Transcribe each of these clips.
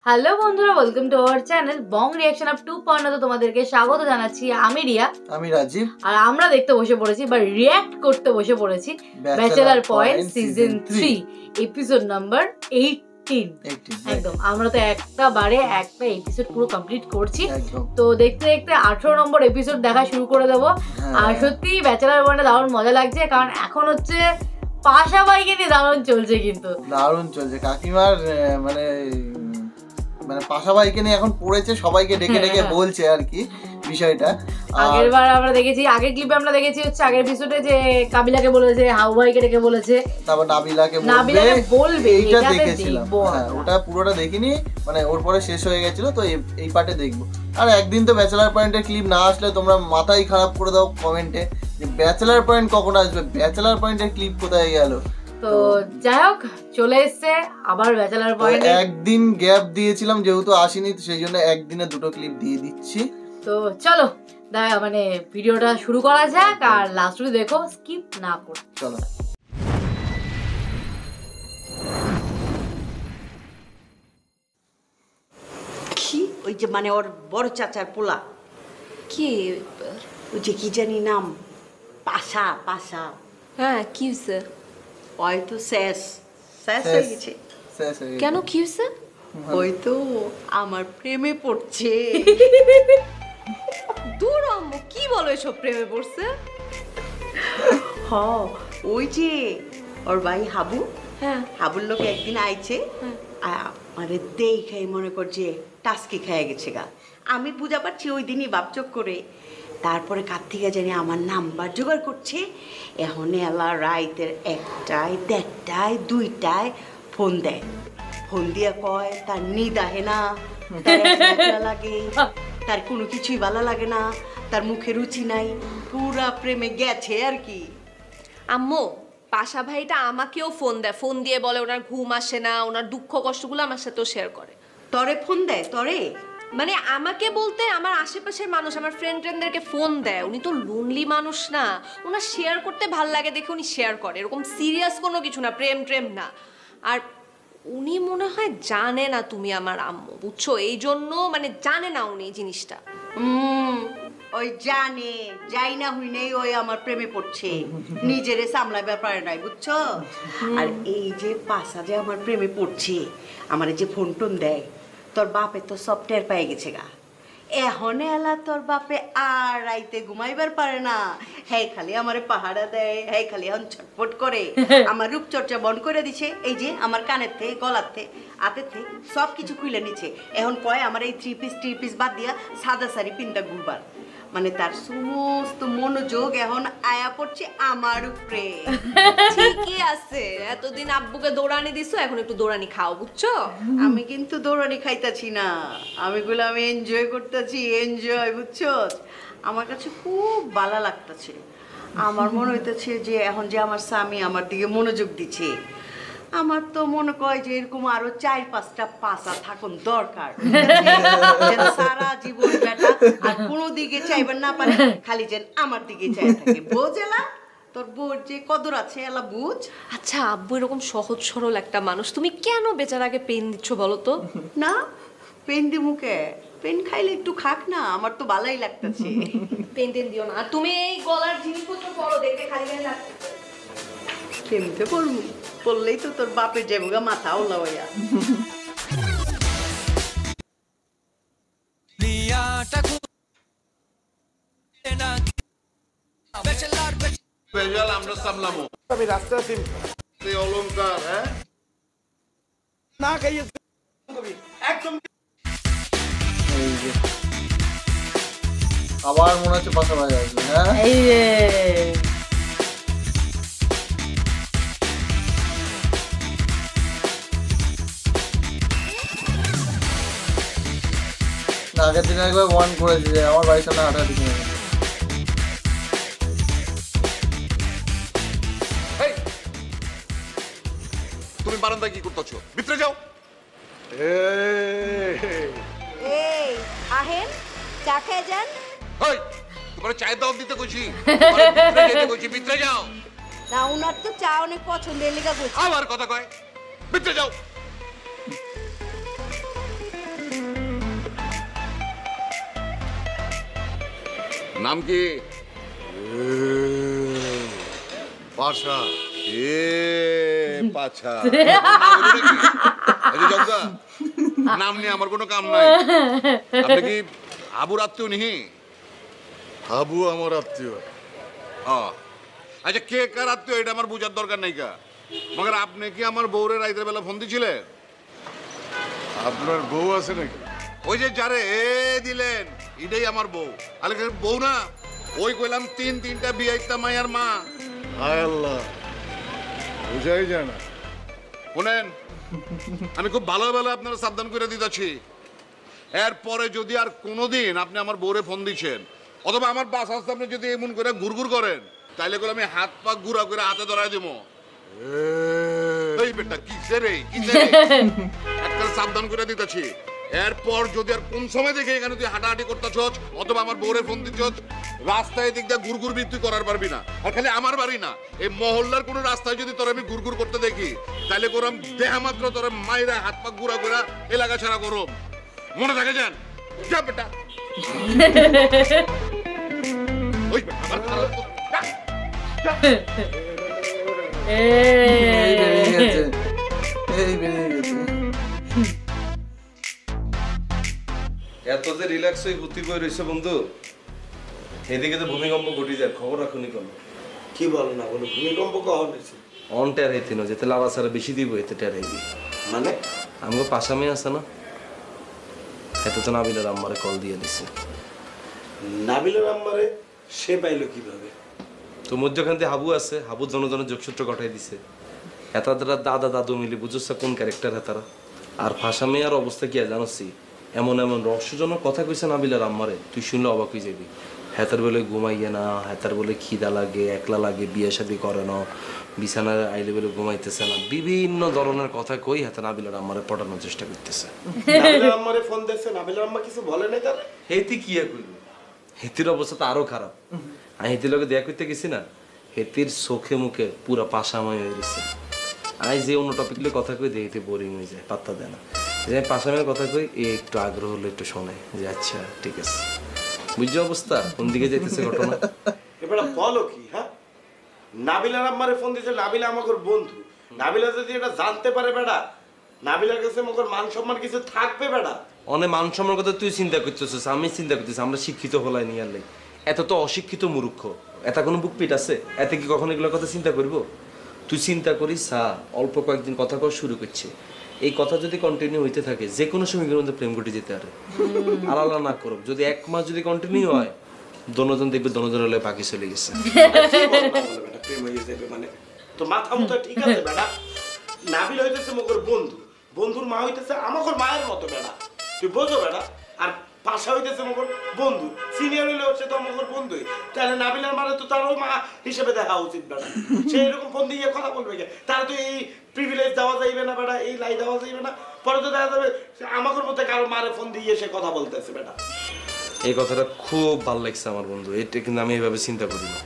Hello বন্ধুরা, welcome to our channel Bong reaction of 2.0 তে তোমাদেরকে স্বাগত জানাচ্ছি। আমি রিয়া, আমি রাজীব, আর আমরা দেখতে বসে পড়েছি বা রিঅ্যাক্ট করতে বসে পড়েছি bachelor point season 3 episode number 18। একদম আমরা তো একটা এপিসোড পুরো কমপ্লিট করছি। তো দেখতে দেখতে 18 নম্বর এপিসোড দেখা শুরু করে দেবো। আর সত্যি ব্যাচেলর পয়েন্টে দারুণ মজা লাগছে, কারণ এখন হচ্ছে পাশা বাইকে নিয়ে দারুণ চলছে, কিন্তু দারুণ চলছে। কাকিমার মানে পাশা বাইকে নিয়ে এখন পড়েছে, সবাইকে ডেকে ডেকে বলছে আর কি বিষয়টা। আগের বার আমরা দেখেছি, আগের ক্লিপে আমরা দেখেছি হচ্ছে আগের এপিসোডে যে কাবিলাকে বলেছে, হাউ ভাইকে ডেকে বলেছে, তারপর নাবিলাকে বলবে, এইটা দেখেছিলাম। হ্যাঁ, ওটা পুরোটা দেখিনি, মানে ওর পরে শেষ হয়ে গেছিল, তো এই পার্টে দেখবো। আর একদিন তো ব্যাচেলার পয়েন্টের ক্লিপ না আসলে তোমরা মাথাই খারাপ করে দাও কমেন্টে যে ব্যাচেলার পয়েন্ট কখন আসবে, ব্যাচেলার পয়েন্টের ক্লিপ কোথায় গেল। তো যাই হোক, চলে এসছে আবার ব্যাচেলর পয়েন্ট। একদিন গ্যাপ দিয়েছিলাম যেহেতু আসেনি, সেই জন্য একদিনে দুটো ক্লিপ দিয়ে দিচ্ছি। তো চলো মানে ভিডিওটা শুরু করা যাক, আর লাস্ট অবধি দেখো, স্কিপ না করো। চলো। কি ওই যে মানে ওর বড় চাচার পোলা, কি ওই যে কি জানি নাম, পাশা পাশা। হ্যাঁ, কি হয়েছে? ওই তো শেষ শেষ হয়ে গেছে। কেন, কি হয়েছে? ওই তো আমার প্রেমে পড়ছে। দূর আম্মু, কি বলো এসব? প্রেমে পড়ছে? হ, ওই যে ওর ভাই হাবু, হ্যাঁ, হাবুর লোক একদিন আইছে, মানে দেখাই মনে করছে টাস্কি খেয়ে গেছে গা। আমি বুঝা পারছি ওই দিনই বাপচক করে। তারপরে কার থেকে জানি আমার নাম্বার জোগাড় করছে। এখন এলা রাইতের 1টায় 1:30টায় 2টায় ফোন দেয়। ফোন দিয়ে কয় তার নিদ আহে না, তার একলা লাগে, তার কোনো কিছুই ভালো লাগে না, তার মুখে রুচি নাই, পুরা প্রেমে গেছে আর কি। আম্মু, পাশা ভাইটা আমাকেও ফোন দেয়, ফোন দিয়ে বলে ওনার ঘুম আসে না, ওনার দুঃখ কষ্টগুলো আমার সাথেও শেয়ার করে। তরে ফোন দেয়? তরে মানে আমাকে বলতে আমার আশেপাশের মানুষ, আমার ফ্রেন্ডদেরকে ফোন দেয়। উনি তো লোনলি মানুষ না, ওনার শেয়ার করতে ভাল লাগে দেখে উনি শেয়ার করে, এরকম সিরিয়াস কোনো কিছু না, প্রেম ট্রেম না। আর উনি মনে হয় জানে না তুমি আমার আম্মু, বুঝছো? এই জন্য মানে জানে না উনি এই জিনিসটা। ওই জানে, যাই না হুই নেই, ওই আমার প্রেমে পড়ছে, নিজেরে সামলাইবার পারে নাই, বুঝছো? আর এই যে পাশা যে আমার প্রেমে পড়ছে, আমার যে ফোন টোন দেয়, তোর বাপে তো সফটওয়্যার পেয়ে গেছে গা। এখন এলা তোর বাপে আর রাইতে ঘুমাইবার পারে না। হ্যাঁ, খালি আমারে পাহারা দেয়, হ্যাঁ খালি এখন ছটফট করে। আমার রূপচর্চা বন্ধ করে দিছে। এই যে আমার কানের থেকে, গলার থেকে, হাতের থেকে সব কিছু খুলে নিচ্ছে। এখন কয় আমার এই থ্রি পিস বাদ দিয়া সাদা শাড়ি পিনটা ঘুরবার। মানে তার সমস্ত মনোযোগ এখন আয়া পড়ছে আমার উপরে। ঠিকই আছে, এতদিন আব্বুকে দৌড়ানি দিছো, এখন একটু দৌড়ানি খাও, বুঝছো? আমি কিন্তু দৌড়ানি খাইতাছি না, আমি এনজয় করতেছি, এনজয়, বুঝছো? আমার কাছে খুব ভালো লাগতেছে। আমার মনে হইতেছে যে এখন যে আমার স্বামী আমার দিকে মনোযোগ দিচ্ছে, আমার তো মনে কয় যে এরকম আরো 4-5টা পাশা থাকুন দরকার। সারা জীবন বেটা আর কোনো দিকে চাইবার না পারে, খালি যেন আমার দিকে চাই থাকে। বোঝেলা তোর বোর যে কদর আছে, এলা বুঝ। আচ্ছা আব্বু এরকম সহজ সরল একটা মানুষ, তুমি কেন বেচারাকে পেন দিচ্ছ বলো তো? না, পেন দি মুখে, পেন খাইলে একটু খাক না, আমার তো ভালোই লাগতেছে। পেন টেন দিও না। আর তুমি এই গলার জিনিসপত্র পরো, দেখতে খালি খালি লাগতেছে। কেমতে পড়বো? পড়লেই তো তোর বাপের যাবো মাথা ওলা হইয়া। আমরা সামলামো। আমি রাস্তা আছি অলংকার, হ্যাঁ না খাইয়ে একদম। আবার মনে হচ্ছে পাশা ভাই আসবে। হ্যাঁ, এই যে আগের দিন একবার ওয়ান করেছে যে আমার বাড়ির সামনে হাঁটাহাঁটি কিনে গেছে। তুমি বারান্দায় কি করতেছো? ভিতরে যাও। এই আহেন, চা খেয়ে যান। এই তোমার চায়ের দাও দিতে কইছি, ভিতরে যেতে কইছি, ভিতরে যাও। না, উনার তো চা অনেক পছন্দের, লেগা কইছি। আবার কথা কয়, ভিতরে যাও। নাম কি? পাশা। পাছা। নাম নিয়ে আমার কোনো কাম নাই। আপনি কি আবুর আত্মীয় নিহি? আবু আমার আত্মীয়। আচ্ছা, কে কার আত্মীয় এটা আমার বুঝার দরকার নাই কা। মগর আপনি কি আমার বউরে রাইতের বেলা ফোন দিছিলেন? আপনার বউ আছে নাকি? ওই যে যারে দিলেন এটাই আমার বউ। আলে বউ না, ওই কইলাম তিনটা বিয়ে একটা মায়ের মা। হায় আল্লাহ, বুঝাই যায় না। শুনেন, আমি খুব ভালো আপনারা সাবধান করে দিতেছি, এরপরে যদি আর কোনোদিন আপনি আমার বউরে ফোন দিচ্ছেন অথবা আমার বাস আসতে আপনি যদি এমন করে ঘুরঘুর করেন, তাইলে করে আমি হাত পা গুড়া করে হাতে ধরাই দেবো। এই বেটা কিসে রে, একটা সাবধান করে দিতেছি, এরপর যদি আর কোন সময় দেখে এখানে তুই হাঁটাহাঁটি করতেছ অথবা আমার বউরে ফোন দিচ্ছ, রাস্তায় দিক দিয়ে ঘুরঘুর বৃত্তি করার পারবি না। আর খালি আমার বাড়ি না, এই মহল্লার কোনো রাস্তায় যদি তোর আমি ঘুরঘুর করতে দেখি, তাহলে করম দেহা মাত্র তোর মায়েরা হাত পা গুড়া গুড়া এলাকা ছাড়া করম। মনে থাকে যান, যা বেটা। ওই বেটা আমার খারাপ তো- যা, যা। এত যে রিল্যাক্স হয়ে ঘুরতে বই রয়েছে বন্ধু, এদিকে তো ভূমিকম্প ঘটি যায়, খবর রাখুনি কেন? কি বলো না বলো, ভূমিকম্প কখন হয়েছে? অন টের হইতে না, যেতে লাভা ছাড়া বেশি দিব এতে টের হইবি। মানে আমাকে পাশামে আছে না, এত তো নাবিলার আম্মারে কল দিয়ে দিছে। নাবিলার আম্মারে সে পাইলো কিভাবে? তো মধ্যখান থেকে হাবু আছে, হাবু জনজনের যোগসূত্র ঘটাই দিছে। হেতারা দাদা দাদু মিলি বুঝছ কোন ক্যারেক্টার হেতারা। আর ফাঁসামে আর অবস্থা কি জানোসি, এমন এমন রহস্যজনক কথা কইছে নাবিলার আম্মারে, তুই শুনলে অবাক হয়ে যাবি। হেতার বলে ঘুমাইয়ে না, হেতার বলে খিদা লাগে, একলা লাগে, বিয়ে শাদী করে না, বিছানায় আইলে বলে ঘুমাইতেছে না, বিভিন্ন ধরনের কথা কই হেতা নাবিলার আম্মারে পটানোর চেষ্টা করতেছে। নাবিলার আম্মারে ফোন দিয়েছে, নাবিলার আম্মা কিছু বলে নাই তারে? হেতি কি কইল, হেতির অবস্থা তো আরো খারাপ। আমি হেতির লোকে দেখা করতে গেছি না, হেতির চোখে মুখে পুরা পাশাময় হয়ে গেছে। আমি যে অন্য টপিক নিয়ে কথা কই দেখতে বোরিং হয়ে যায়, পাত্তা দেয় না। যে পাশামের কথা কই এ একটু আগ্রহ হলে একটু শোনে যে আচ্ছা ঠিক আছে, বুঝছো অবস্থা কোন দিকে যাইতেছে ঘটনা। এবার বলো কি? হ্যাঁ, নাবিলার আম্মারে ফোন দিয়েছে, নাবিলা আমার বন্ধু। নাবিলা যদি এটা জানতে পারে বেড়া, নাবিলার কাছে আমার মান সম্মান কিছু থাকবে বেড়া? অনেক মান সম্মানের কথা তুই চিন্তা করতেছিস, আমি চিন্তা করতেছি, আমরা শিক্ষিত হলাই নিয়ে আনলে এত তো অশিক্ষিত মূর্খ, এত কোনো বুক পিট আছে, এতে কি কখনো এগুলোর কথা চিন্তা করবো? তুই চিন্তা করিস অল্প কয়েকদিন কথা কর শুরু করছে, এই কথা যদি কন্টিনিউ হইতে থাকে যে কোনো সময় মধ্যে প্রেম ঘটে যেতে পারে। আর আল্লাহ না করুক যদি 1 মাস যদি কন্টিনিউ হয়, দনোজন দেখবে দনোজনের লয়ে পাখি চলে গেছে। প্রেম হয়ে যাবে মানে? তো মাথা মতো ঠিক আছে বেড়া? নাবিল হইতেছে মোর বন্ধু, বন্ধুর মা হইতেছে আমার মায়ের মতো বেড়া, তুই বোঝো বেড়া? আর পাশা হইতেছে মোর বন্ধু, সিনিয়র হইলে হচ্ছে তো মোর বন্ধুই, তাহলে নাবিলার মারে তো তারও মা হিসেবে দেখা উচিত বেড়া। সে এরকম ফোন দিয়ে কথা বলবে কে? তার তো এই প্রিভিলেজ দেওয়া যাইবে না বেড়া, এই লাই দেওয়া যাইবে না, পরে তো দেখা যাবে আমার মধ্যে কারো মারে ফোন দিয়ে সে কথা বলতেছে বেড়া। এই কথাটা খুব ভালো লাগছে আমার বন্ধু, এটা কিন্তু আমি এইভাবে চিন্তা করি না।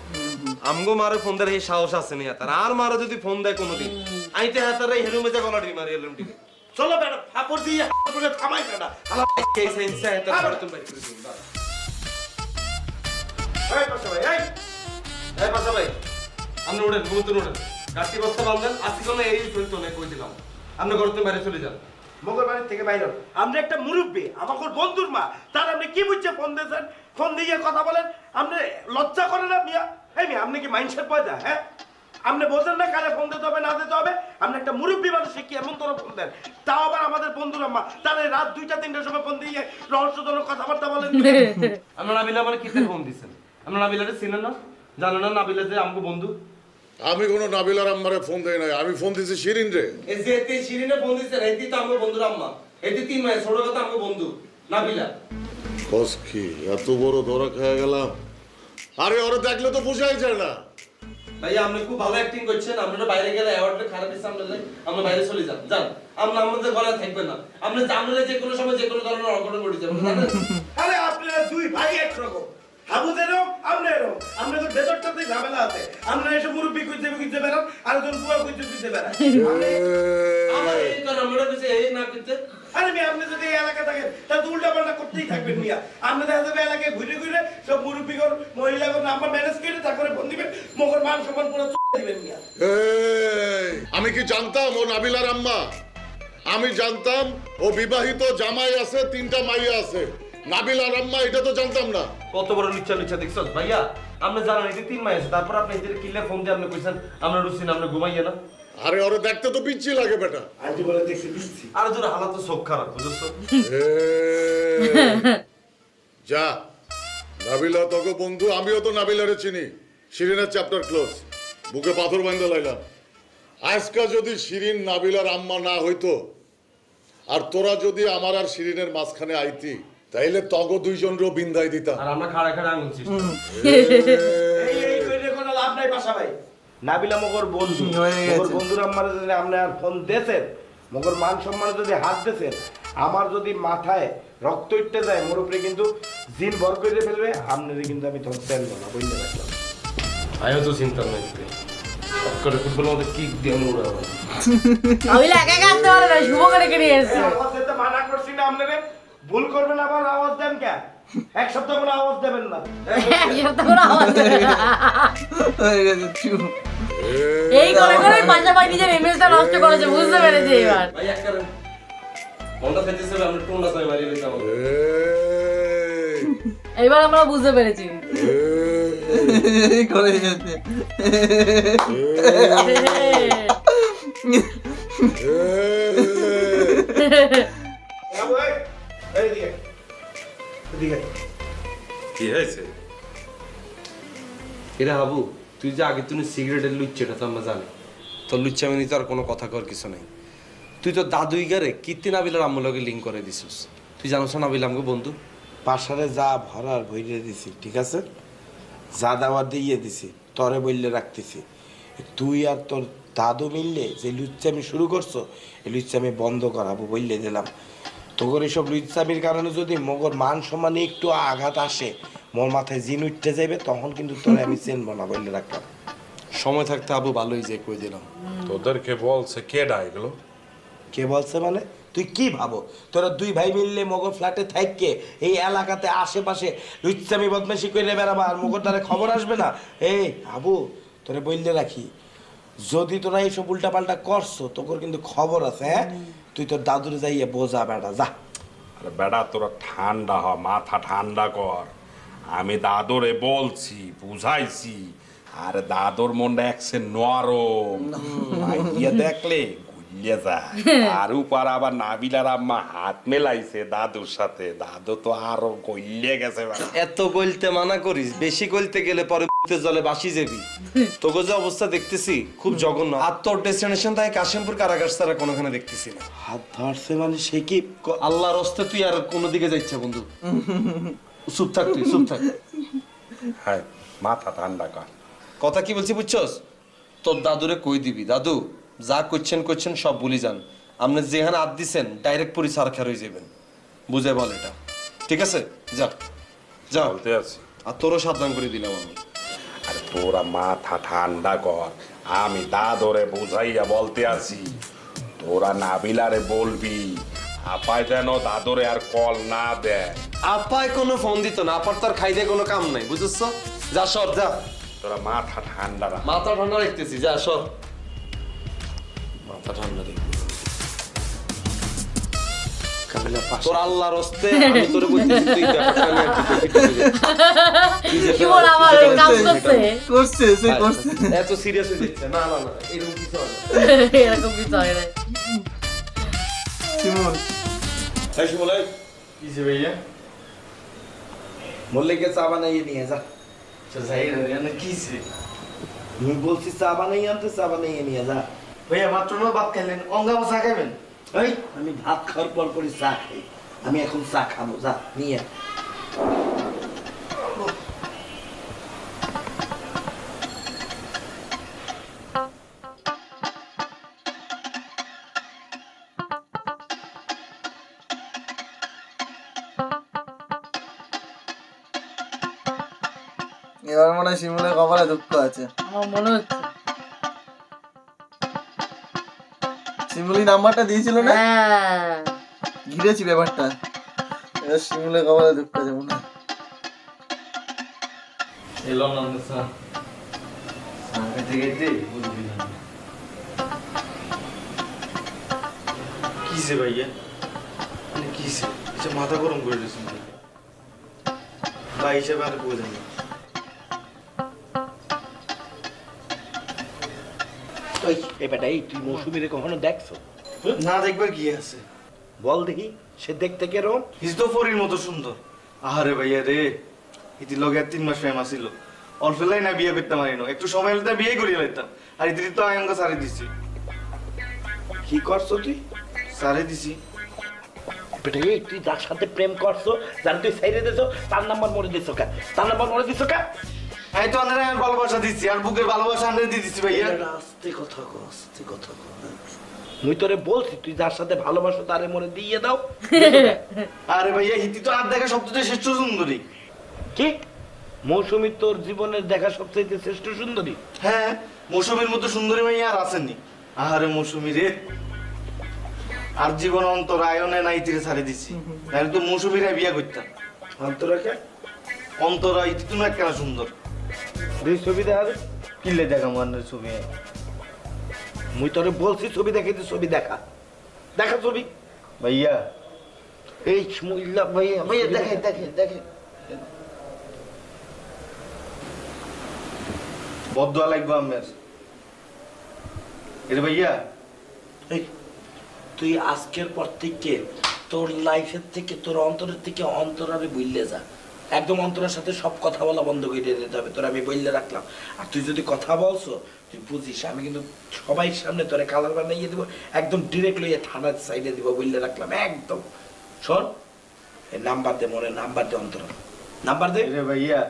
আমগো মারে ফোন দেয় এই সাহস আছে নি তার, আর মারা যদি ফোন দেয় কোনোদিন আইতে হাতারে হেলুমে যা গলাটি মারি এলুম ঠিক চলো বেড়া, ফাপড় দিয়ে করে থামাই বেড়া। এই সেন্সে এটা করে তুমি বাইরে করে দিন দাঁড়া। এই পাশা ভাই, এই পাশা ভাই, আপনি ওঠেন, ঘুমোতে ওঠেন, গাছটি বস্তা বাঁধেন, আজকে কোনো এই চলতো না, কই দিলাম আপনি ঘর থেকে বাইরে চলে যান। মগর বাড়ির থেকে বাইরে আমরা একটা মুরব্বী, আমার বন্ধুর মা, তার আপনি কি বুঝছে ফোন দিয়েছেন? ফোন দিয়ে কথা বলেন, আপনি লজ্জা করেন না মিয়া? হ্যাঁ মিয়া, আপনি কি মাইন্ডসেট পয়দা? হ্যাঁ, আপনি বোঝেন না কারে ফোন দিতে হবে না দিতে হবে? আপনি একটা মুরব্বী মানুষে কি এমন তোর ফোন দেন? তাও আবার আমাদের বন্ধুর আম্মা, তাহলে রাত 2টা-3টার সময় ফোন দিয়ে রহস্যজনক কথাবার্তা বলেন। আপনারা নাবিলা মানে কিসের ফোন দিচ্ছেন? আপনারা নাবিলারে চিনেন না, জানেন না নাবিলা যে আমগো বন্ধু? আমি কোনো নাবিলার আম্মারে ফোন দেই নাই, আমি ফোন দিছি শিরিন রে। এই যে এতে শিরিনে ফোন দিচ্ছেন, এটি তো আমগো বন্ধুর আম্মা, এটি 3 মাস ছোট কথা আমগো বন্ধু নাবিলা। কস কি এত বড় ধরা খেয়ে গেলাম? আরে ওরে দেখলে তো বোঝাই যায় না। ভাইয়া আপনি খুব ভালো অ্যাক্টিং করছেন, আপনারা বাইরে গেলে অ্যাওয়ার্ডটা খারাপ দিচ্ছে আপনাদের, আমরা বাইরে চলে যান, যান, আমরা আমাদের গলায় থাকবেন না, আপনি জানলে যে কোনো সময় যে কোনো ধরনের অঘটন ঘটে যাবে জানেন? আরে আপনারা দুই ভাই একরকম, হাবু যেরকম আপনি এরকম, আপনাদের ভেতরটাতে ঝামেলা আছে। আপনারা এসে মুরব্বী খুঁজতে বেড়ান, আরেকজন বুয়া খুঁজতে বেড়ান। আমার এই কারণ আমরা কিছু এই না করতে। আরে মেয়ে, আপনি যদি এই এলাকা থাকেন তাহলে তো উল্টা পাল্টা করতে করতেই থাকবেন মিয়া। আপনি দেখা যাবে এলাকায় ঘুরে ঘুরে সব মুরব্বীগণ মহিলাগণ নাম্বার ম্যানেজ করে তারপরে ফোন দিবেন, মোগর মান সম্মান পুরো দিবেন মিয়া। আমি কি জানতাম ও নাবিলার আম্মা? আমি জানতাম ও বিবাহিত, জামাই আছে, 3টা মাইয়া আছে। নাবিলার আম্মা এটা তো জানতাম না। কত বড় লুচ্চা লুচ্চা দেখছস ভাইয়া? আপনি জানেন এই যে 3 মাস আছে, তারপর আপনি এদের কিল্লে ফোন দিয়ে আপনি কইছেন আমরা রুসিন আপনি ঘুমাইয়া না। আরে ওরে দেখতে তো পিচ্ছি লাগে বেটা। আন্টি বলে দেখছি দিচ্ছি। আর তোর হালাত তো চোখ খারাপ বুঝছস? যা, নাবিলা তোকে বন্ধু, আমিও তো নাবিলারে চিনি। শিরিনের চ্যাপ্টার ক্লোজ। বুকে পাথর বাঁধতে লাইলাম। আজকা যদি শিরিন নাবিলার আম্মা না হইতো, আর তোরা যদি আমার আর শিরিনের মাঝখানে আইতি, তাইলে তগো 2জনেরও বিন্দাই দিতাম। আর আমরা খাড়া খাড়া আঙুল ছিস। এই কইরে কোনো লাভ নাই পাশা ভাই। নাবিলা মগর বন্ধু, মগর বন্ধুর আম্মারে যদি আপনি আর ফোন দেছেন, মগর মান সম্মানে যদি হাত দেছেন, আমার যদি মাথায় রক্ত উঠতে যায় মোর উপরে কিন্তু জিন ভর করে ফেলবে, আপনারে কিন্তু আমি তখন ফেলবো না, বলতে রাখলাম। আমিও তো চিন্তা নাই করে ফুটবল মধ্যে কিক দিয়ে উড়াবো। আমি একা একা আসতে পারে না, শুভ করে কেটে এসেছে। আওয়াজ দিতে মানা করছি না আপনারে, ভুল করবেন আবার আওয়াজ দেন কে? এক সপ্তাহ কোনো আওয়াজ দেবেন না। এই করে করে পাশাপাশি নিজের ইমেজটা নষ্ট করেছে, বুঝতে পেরেছি এবার। ভাই এক কারণ কোনটা খেতেছে আমরা টোন্ডা সাই মারিয়ে দিতাম। এবার আমরা বুঝতে পেরেছি। এই করে গেছে। কি হয়েছে? এরা হাবু, তুই যে আগে তুই সিগারেটের লুচ্ছি, এটা তো আমরা জানি। তোর লুচ্চামি নিতে আর কোনো কথা কর কিছু নেই। তুই তো দাদুই গারে কীর্তি নাবিলার আম্মুলকে লিঙ্ক করে দিছিস। তুই জানোস না নাবিল আমগো বন্ধু? পাশারে যা ভরার ভইরে দিছি, ঠিক আছে? যা দাওয়ার দিয়ে দিছি, তরে বললে রাখতেছি। তুই আর তোর দাদু মিললে যে লুচ্চামি শুরু করছো, এই লুচ্চামি বন্ধ করাবো বললে দিলাম। তোর এইসব লুচ্চামির কারণে যদি মগর মান সম্মানে একটু আঘাত আসে, মোর মাথায় জিন উঠতে যাইবে, তখন কিন্তু তোরে আমি চিনবো না, বললে রাখলাম। সময় থাকতে আবু ভালোই যে কই দিলাম। তোদেরকে বলছে কেডা এগুলো? কে বলছে মানে? তুই কি ভাবো তোরা 2 ভাই মিললে মগর ফ্ল্যাটে থাককে এই এলাকাতে আশেপাশে লুচ্চামি বদমাশি করে বেড়াবা, আর মগর দ্বারা খবর আসবে না? এই আবু, তোরে বললে রাখি, যদি তোরা এইসব উল্টাপাল্টা করছো, তোর কিন্তু খবর আছে। হ্যাঁ, তুই তোর দাদুরে যাইয়ে বোঝা বেটা, যা। আরে বেটা তোরা ঠান্ডা হ, মাথা ঠান্ডা কর। আমি দাদুরে বলছি, বুঝাইছি। আরে দাদুর মনটা একসে নরম, ইয়ে দেখলে গুলিয়ে যায়। আর উপর আবার নাবিলার আম্মা হাত মেলাইছে দাদুর সাথে, দাদু তো আরো গলিয়ে গেছে। এত গলতে মানা করিস, বেশি গলতে গেলে পরে জলে বাসি যাবি। তোকে যে অবস্থা দেখতেছি খুব জঘন্য। আর তোর ডেস্টিনেশন তাই কাশিমপুর কারাগার ছাড়া কোনোখানে দেখতেছি না। হাত ধরছে মানে সে কি? আল্লাহর হস্তে তুই আর কোনো দিকে যাচ্ছে বন্ধু। চুপ থাক, তুই চুপ থাক। হ্যাঁ, মাথা ঠান্ডা কর। কথা কি বলছি বুঝছস? তোর দাদুরে কই দিবি, দাদু যা করছেন সব ভুলি যান। আপনি যেখানে হাত দিচ্ছেন ডাইরেক্ট পুরি সার খেয়ে রয়ে যাবেন। বুঝে বল এটা, ঠিক আছে? যা যা, বলতে আছি। আর তোরও সাবধান করে দিলাম আমি। আরে তোরা মাথা ঠান্ডা কর, আমি দাদরে বুঝাইয়া বলতে আছি। তোরা নাবিলারে বলবি আপায় যেন দাদরে আর কল না দেয়। আপায় কোনো ফোন দিত না, আপার তার খাইতে কোনো কাম নাই, বুঝছ? যা সর, যা। তোরা মাথা ঠান্ডা রাখ। মাথা ঠান্ডা রাখতেছি, যা সর। মাথা ঠান্ডা রেখে তোর আল্লাহর হস্তে আমি তোরে বলতেছি, তুই ব্যাপারটা নিয়ে কি বল আমার কাজ করছে সে করছে। এত সিরিয়াস হয়ে যাচ্ছে? না না না, এরকম কিছু হয় না। এরকম কিছু হয় না। শিমুল, এই শিমুল, কিসে ভাইয়া? মল্লিকে চা বানাইয়ে নিয়ে যা। যাই না কিসে? আমি বলছি চা বানাইয়ে আনতে, চা বানাইয়ে নিয়ে যা। ভাইয়া মাত্র না ভাত খাইলেন, অঙ্গামা চা খাইবেন? এই আমি ভাত খাওয়ার পর পরই চা খাই, আমি এখন চা খাবো, যা নিয়ে। এবার মনে হয় শিমুলের কপালে দুঃখ আছে। আমার মনে হচ্ছে শিমুলি নাম্বারটা দিয়েছিল না, ঘিরেছি ব্যাপারটা। শিমুলে কপালে দুঃখ আছে মনে হয়। এলো না স্যার সামনে থেকে বুঝবি না কিসে ভাইয়া মানে কিসে এটা মাথা গরম করে দিয়েছেন ভাই হিসেবে আর বোঝেন না এই বেটা এই তুই মৌসুমীর কখনো দেখছো? না দেখবার কি আছে বল দেখি সে দেখতে কেরম? হিজ তো ফরির মতো সুন্দর। আরে ভাইয়া রে ইতি লগে 3 মাস প্রেম আছিল অল্পেলাই না বিয়ে করতে পারিনো একটু সময় হলে বিয়ে করিয়ে লাইতাম আর ইতি তো আমি সারি দিছি। কি করছো তুই? সারি দিছি বেটা এই তুই যার সাথে প্রেম করছো যার তুই সাইরে দিছো তার নাম্বার মরে দিছো কা? তার নাম্বার মরে দিছো কা? আমি তো আনারে আমার ভালোবাসা দিচ্ছি আর বুকের ভালোবাসা আনারে দিয়ে দিচ্ছি ভাইয়া। আস্তে কথা কর আস্তে কথা কর। মুই তোরে বলছি তুই যার সাথে ভালোবাসো তারে মরে দিয়ে দাও। আরে ভাইয়া হিতি তো আর দেখা সবচেয়ে শ্রেষ্ঠ সুন্দরী। কি মৌসুমী তোর জীবনের দেখা সবচেয়ে শ্রেষ্ঠ সুন্দরী? হ্যাঁ মৌসুমীর মতো সুন্দরী মাইয়া আর আসেনি। আরে মৌসুমী রে আর জীবন অন্তরায়নে নাই তীরে ছাড়ে দিছি তাহলে তো মৌসুমীরা বিয়া করতাম। অন্তরাকে অন্তরা ইতি তুমি কেন সুন্দর দুই ছবি দেখা দে। কিলে দেখা মানের ছবি মুই তোরে বলছি ছবি দেখে ছবি দেখা দেখা ছবি ভাইয়া এই মুইল্লা ভাইয়া ভাইয়া দেখে দেখে দেখে বদুয়া লাগবে আমার এরে ভাইয়া। এই তুই আজকের পর থেকে তোর লাইফের থেকে তোর অন্তরের থেকে অন্তরারে বললে যা একদম অন্তরের সাথে সব কথা বলা বন্ধ করে দিতে হবে তোর আমি বললে রাখলাম। আর তুই যদি কথা বলছো তুই বুঝিস আমি কিন্তু সবাই সামনে তোরে কালার বানাইয়ে দিব একদম ডিরেক্ট লইয়ে থানার সাইডে দিব বললে রাখলাম একদম। শোন এই নাম্বার দে মনে নাম্বার দে অন্তরা নাম্বার দে। এরে ভাইয়া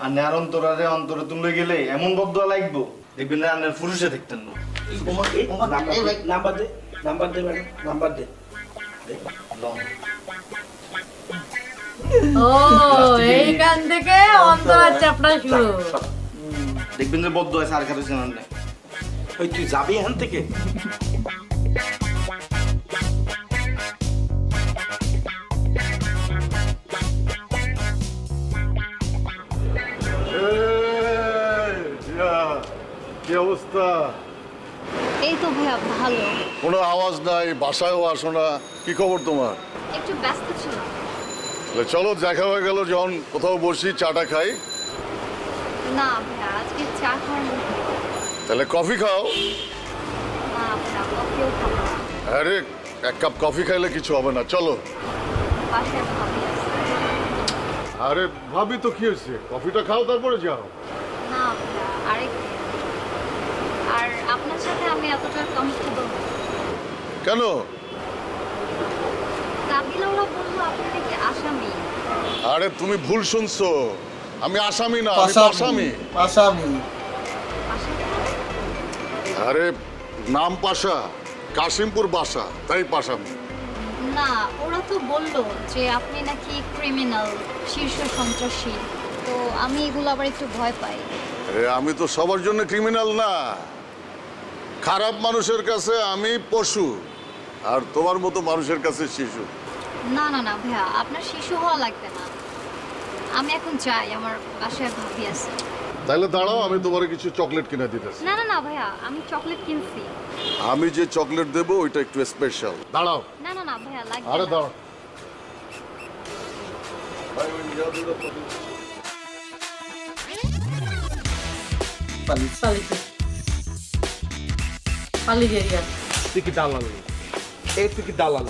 আর আর অন্তরারে অন্তরে তুলে গেলে এমন বদুয়া লাগবো দেখবেন না আর পুরুষে দেখতেন না। নাম্বার দে নাম্বার দে ম্যাডাম নাম্বার দে। ও এইখান থেকে অন্তরার চ্যাপ্টার শুরু। দেখবেন যে বদুয়া সার কাছে জানান না। ওই তুই যাবি এখান থেকে? কি অবস্থা? এই তো ভাইয়া ভালো। কোনো আওয়াজ নাই, বাসায়ও আসো না, কি খবর তোমার? একটু ব্যস্ত ছিলাম। চলো দেখা হয়ে গেল, যখন কোথাও বসি চাটা খাই। না ভাইয়া আজকে চা খাওয়ার মুড নেই। তাহলে কফি খাও। না ভাইয়া কফিও খাবো না। আরে এক কাপ কফি খাইলে কিছু হবে না, চলো। বাসায় ভাবি আছে। আরে ভাবি তো কি হয়েছে, কফিটা খাও তারপরে যাও। না ভাইয়া আরেকদিন। আর আপনার সাথে আমি এতটা কমফোর্টেবল না। কেন? কাবিলা ওরা বললো আপনি নাকি আসামি। আরে তুমি ভুল শুনছো, আমি আসামি না, আমি পাশামি। আসামি। আসামি? আরে নাম পাশা, কাশিমপুর বাসা, তাই পাশামি। না ওরা তো বললো যে আপনি নাকি ক্রিমিনাল, শীর্ষ সন্ত্রাসী। তো আমি এগুলো আবার একটু ভয় পাই। আরে আমি তো সবার জন্য ক্রিমিনাল না, খারাপ মানুষের কাছে আমি পশু, আর তোমার মতো মানুষের কাছে শিশু। না না না ভাইয়া আপনার শিশু হওয়া লাগবে না। আমি এখন যাই, আমার বাসায় ভাবি আছে। তাহলে দাঁড়াও, আমি তোমার কিছু চকলেট কিনে দিতেছি। না না না ভাইয়া আমি চকলেট কিনছি। আমি যে চকলেট দেবো ওইটা একটু স্পেশাল, দাঁড়াও। না না না ভাইয়া লাগবে আরে না। দাঁড়াও। তুই কি দালাল? এই তুই কি দালাল?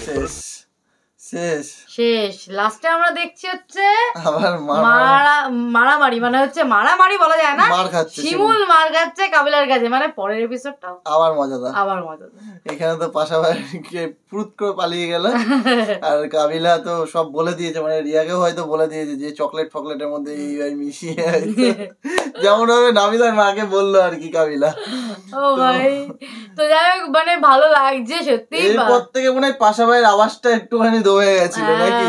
শেষ শেষ। লাস্টে আমরা দেখছি হচ্ছে আবার মারামারি, মানে হচ্ছে মারামারি বলা যায় না, মার খাচ্ছে শিমুল মার খাচ্ছে কাবিলার কাছে। মানে পরের এপিসোডটা আবার মজাদার। আবার মজাদার। এখানে তো পাশাপাশি ফুরুত করে পালিয়ে গেল, আর কাবিলা তো সব বলে দিয়েছে, মানে রিয়াকেও হয়তো বলে দিয়েছে যে চকলেট ফকলেটের মধ্যে এই মিশিয়ে যেমন ভাবে নাবিলার মাকে বললো আর কি কাবিলা। ও ভাই তো যাই হোক, মানে ভালো লাগছে সত্যি। এরপর থেকে মনে হয় পাশা ভাইয়ের আওয়াজটা একটুখানি দমে গেছিল নাকি?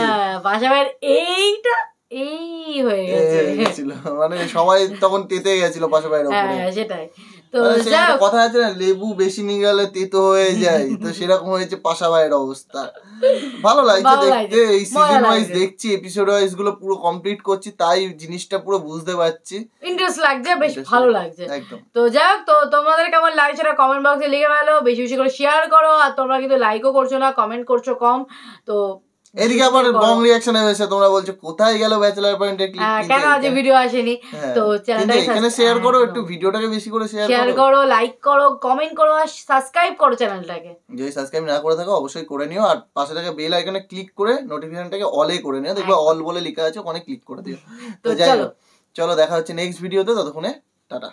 পাশা ভাইয়ের এইটা এই হয়ে গেছিল, মানে সবাই তখন তেতে গেছিল পাশা ভাইয়ের উপরে। হ্যাঁ সেটাই। তো সেই একটা কথা আছে না, লেবু বেশি নিয়ে গেলে তেতো হয়ে যায়, তো সেরকম হয়েছে পাশা ভাইয়ের অবস্থা। ভালো লাগছে দেখতে, এই সিজন ওয়াইজ দেখছি, এপিসোড ওয়াইজ গুলো পুরো কমপ্লিট করছি, তাই জিনিসটা পুরো বুঝতে পারছি, ইন্টারেস্ট লাগছে, বেশ ভালো লাগছে একদম। তো যাই হোক, তো তোমাদের কেমন লাগছে সেটা কমেন্ট বক্সে লিখে ফেলো, বেশি বেশি করে শেয়ার করো। আর তোমরা কিন্তু লাইকও করছো না, কমেন্ট করছো কম। তো এদিকে আবার রং রিঅ্যাকশন এসেছে, তোমরা বলছো কোথায় গেল ব্যাচেলার পয়েন্টের ক্লিপ, কেন আজ ভিডিও আসেনি? তো চ্যানেলটা এখানে শেয়ার করো, একটু ভিডিওটাকে বেশি করে শেয়ার করো, লাইক করো, কমেন্ট করো, আর সাবস্ক্রাইব করো চ্যানেলটাকে। যদি সাবস্ক্রাইব না করে থাকো অবশ্যই করে নিও, আর পাশে থাকা বেল আইকনে ক্লিক করে নোটিফিকেশনটাকে অলে করে নিও, দেখবে অল বলে লেখা আছে, ওখানে ক্লিক করে দিও। তো যাই হোক, চলো দেখা হচ্ছে নেক্সট ভিডিওতে, ততক্ষণে টাটা।